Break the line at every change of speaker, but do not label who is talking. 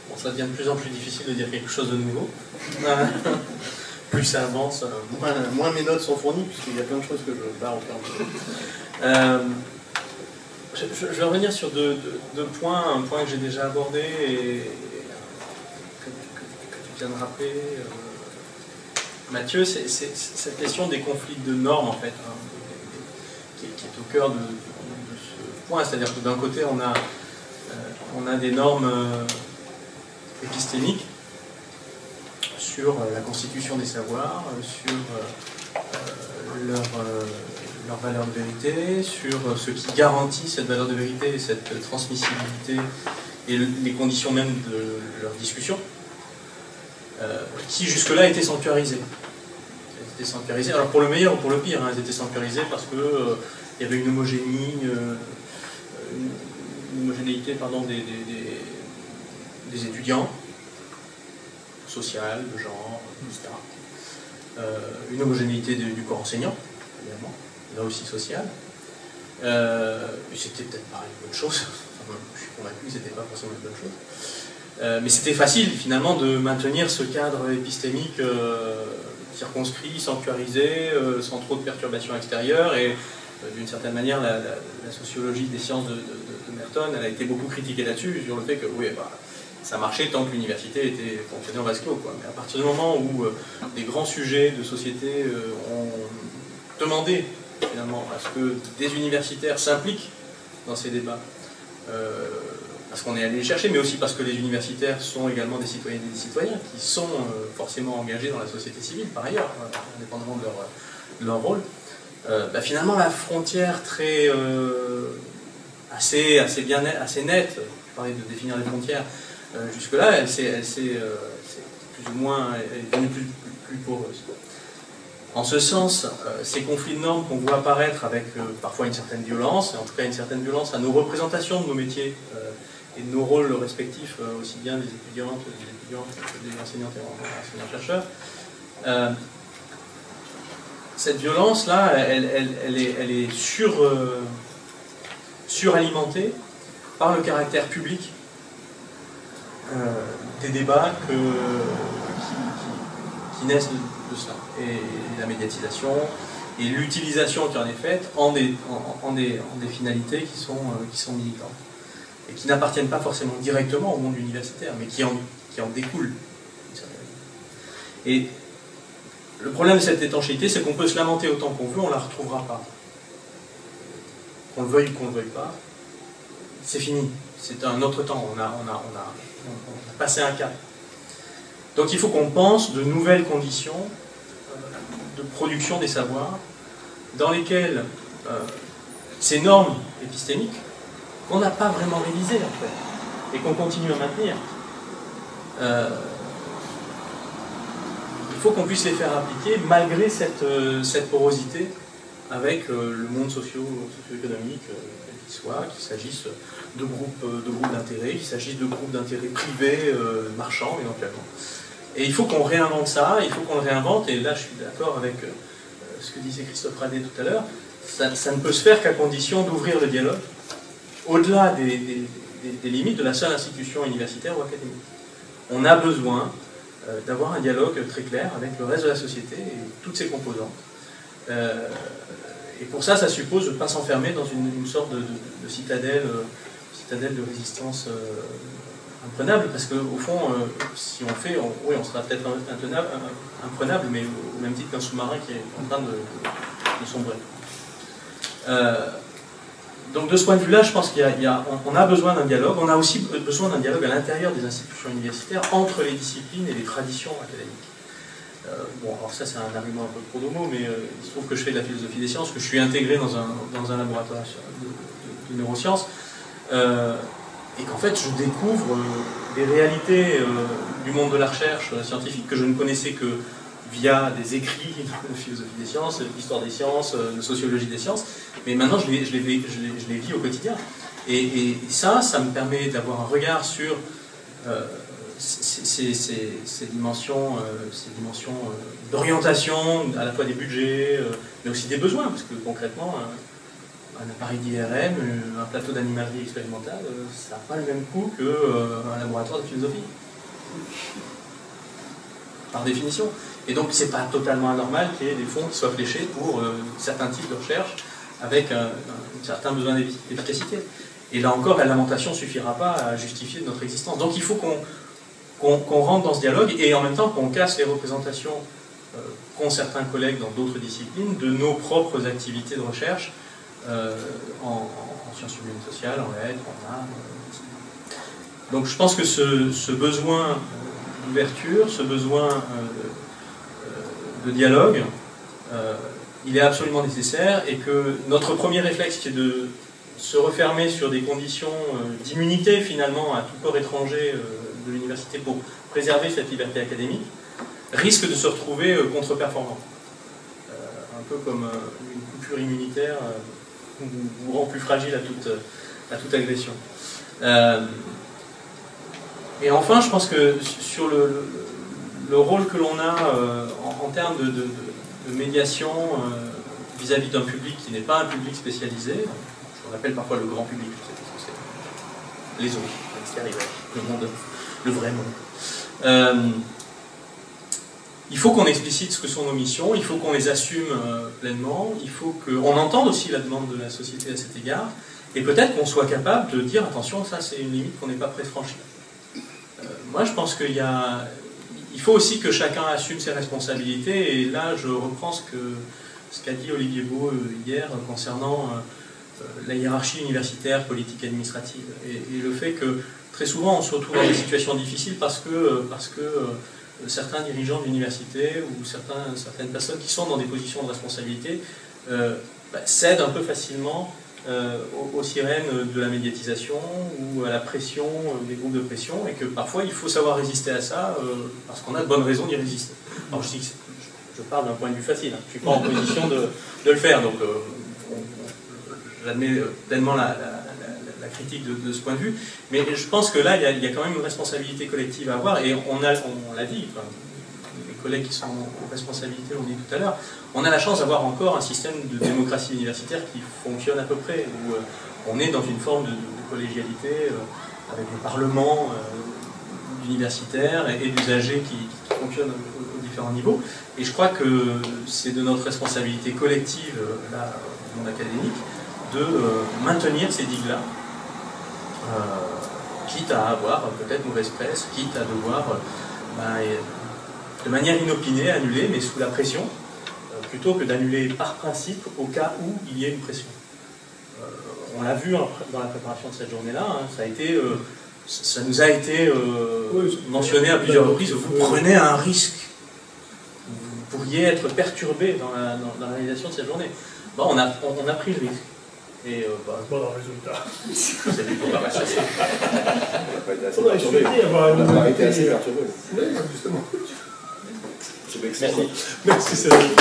Bon, ça devient de plus en plus difficile de dire quelque chose de nouveau. Plus ça avance, moins mes notes sont fournies, puisqu'il y a plein de choses que je barre au fur et à mesure. Je vais revenir sur deux points, un point que j'ai déjà abordé et que tu viens de rappeler, Mathieu, c'est cette question des conflits de normes, en fait, hein, qui est au cœur de ce point. C'est-à-dire que d'un côté, on a des normes épistémiques sur la constitution des savoirs, sur leur valeur de vérité, sur ce qui garantit cette valeur de vérité et cette transmissibilité et les conditions même de leur discussion, qui jusque-là étaient sanctuarisées. Elles étaient sanctuarisées, alors pour le meilleur ou pour le pire, hein, elles étaient sanctuarisées parce que il y avait une homogénéité pardon, des étudiants, sociale, de genre, etc. Une homogénéité du corps enseignant, évidemment, là aussi sociale. C'était peut-être pas une bonne chose, enfin, je suis convaincu que c'était pas forcément une bonne chose. Mais c'était facile finalement de maintenir ce cadre épistémique circonscrit, sanctuarisé, sans trop de perturbations extérieures, et d'une certaine manière la sociologie des sciences de Merton, elle a été beaucoup critiquée là-dessus, sur le fait que oui, bah, ça marchait tant que l'université fonctionnait en vase clos, quoi. Mais à partir du moment où des grands sujets de société ont demandé finalement à ce que des universitaires s'impliquent dans ces débats, parce qu'on est allé les chercher, mais aussi parce que les universitaires sont également des citoyennes et des citoyens qui sont forcément engagés dans la société civile par ailleurs, indépendamment de leur rôle, bah, finalement la frontière assez nette, je parlais de définir les frontières, jusque-là, elle est plus ou moins devenue plus poreuse. En ce sens, ces conflits de normes qu'on voit apparaître avec parfois une certaine violence, et en tout cas une certaine violence à nos représentations de nos métiers et de nos rôles respectifs, aussi bien des étudiantes, des enseignantes et enseignants-chercheurs, cette violence-là, elle est suralimentée par le caractère public des débats qui naissent de cela, et la médiatisation, et l'utilisation qui en est faite en des finalités qui sont militantes, et qui n'appartiennent pas forcément directement au monde universitaire, mais qui en découlent. Et le problème de cette étanchéité, c'est qu'on peut se lamenter autant qu'on veut, on ne la retrouvera pas. Qu'on le veuille ou qu'on ne le veuille pas, c'est fini. C'est un autre temps, on a passé un cap. Donc il faut qu'on pense de nouvelles conditions de production des savoirs dans lesquelles ces normes épistémiques, qu'on n'a pas vraiment révisées en fait, et qu'on continue à maintenir, il faut qu'on puisse les faire appliquer malgré cette porosité avec le monde socio-économique qu'il soit, qu'il s'agisse de groupes d'intérêts, qu'il s'agisse de groupes d'intérêts privés, marchands éventuellement. Et il faut qu'on réinvente ça, il faut qu'on le réinvente, et là je suis d'accord avec ce que disait Christophe Radet tout à l'heure, ça ne peut se faire qu'à condition d'ouvrir le dialogue au-delà des limites de la seule institution universitaire ou académique. On a besoin d'avoir un dialogue très clair avec le reste de la société et toutes ses composantes. Et pour ça, ça suppose de ne pas s'enfermer dans une sorte de citadelle de résistance imprenable, parce qu'au fond, si on fait, on sera peut-être imprenable, mais au même titre qu'un sous-marin qui est en train de sombrer. Donc de ce point de vue-là, je pense qu'on a besoin d'un dialogue. On a aussi besoin d'un dialogue à l'intérieur des institutions universitaires entre les disciplines et les traditions académiques. Bon, alors ça c'est un argument un peu trop de mots, mais il se trouve que je fais de la philosophie des sciences, que je suis intégré dans un laboratoire de neurosciences, et qu'en fait je découvre des réalités du monde de la recherche scientifique que je ne connaissais que via des écrits de philosophie des sciences, d'histoire des sciences, de sociologie des sciences, mais maintenant je les vis au quotidien. Et ça me permet d'avoir un regard sur ces dimensions d'orientation, à la fois des budgets, mais aussi des besoins, parce que concrètement, un appareil d'IRM, un plateau d'animalerie expérimentale, ça n'a pas le même coût qu'un laboratoire de philosophie. Par définition. Et donc, c'est pas totalement anormal qu'il y ait des fonds qui soient fléchés pour certains types de recherche avec un certain besoin d'efficacité. Et là encore, la lamentation ne suffira pas à justifier notre existence. Donc, il faut qu'on rentre dans ce dialogue et en même temps qu'on casse les représentations qu'ont certains collègues dans d'autres disciplines de nos propres activités de recherche en sciences humaines sociales, en lettres, en arts. Donc, je pense que ce besoin d'ouverture, ce besoin de dialogue, il est absolument nécessaire et que notre premier réflexe qui est de se refermer sur des conditions d'immunité finalement à tout corps étranger de l'université pour préserver cette liberté académique risque de se retrouver contre-performant. Un peu comme une coupure immunitaire vous rend plus fragile à toute agression. Et enfin, je pense que sur le rôle que l'on a en termes de médiation vis-à-vis d'un public qui n'est pas un public spécialisé, on appelle parfois le grand public, je sais, c'est les autres, l'extérieur, le monde, le vrai monde. Il faut qu'on explicite ce que sont nos missions, il faut qu'on les assume pleinement, il faut qu'on entende aussi la demande de la société à cet égard, et peut-être qu'on soit capable de dire attention, ça c'est une limite qu'on n'est pas prêt de franchir. Moi je pense qu'il faut aussi que chacun assume ses responsabilités, et là je reprends ce qu'a dit Olivier Beau hier concernant la hiérarchie universitaire, politique et administrative, et le fait que très souvent on se retrouve dans des situations difficiles parce que certains dirigeants d'université ou certaines personnes qui sont dans des positions de responsabilité cèdent un peu facilement aux sirènes de la médiatisation ou à la pression des groupes de pression, et que parfois il faut savoir résister à ça parce qu'on a de bonnes raisons d'y résister. Alors je parle d'un point de vue facile, hein. Je ne suis pas en position de le faire, donc j'admets pleinement la critique de ce point de vue, mais je pense que là il y a quand même une responsabilité collective à avoir, et on l'a dit, enfin, les collègues qui sont en responsabilité l'ont dit tout à l'heure, on a la chance d'avoir encore un système de démocratie universitaire qui fonctionne à peu près, où on est dans une forme de collégialité avec des parlements universitaires et d'usagers qui fonctionnent aux différents niveaux, et je crois que c'est de notre responsabilité collective, là, au monde académique, de maintenir ces digues-là, quitte à avoir peut-être mauvaise presse, quitte à devoir de manière inopinée annuler, mais sous la pression, plutôt que d'annuler par principe au cas où il y ait une pression. On l'a vu dans la préparation de cette journée-là, hein, ça nous a été mentionné à plusieurs reprises, vous prenez un risque, vous pourriez être perturbé dans la réalisation de cette journée. Bon, on a pris le risque. Et
bon dans le résultat.
C'est du coup pas mal.
On n'a pas été assez perturbé.
Oui, justement.
Merci.
Merci, Cédric.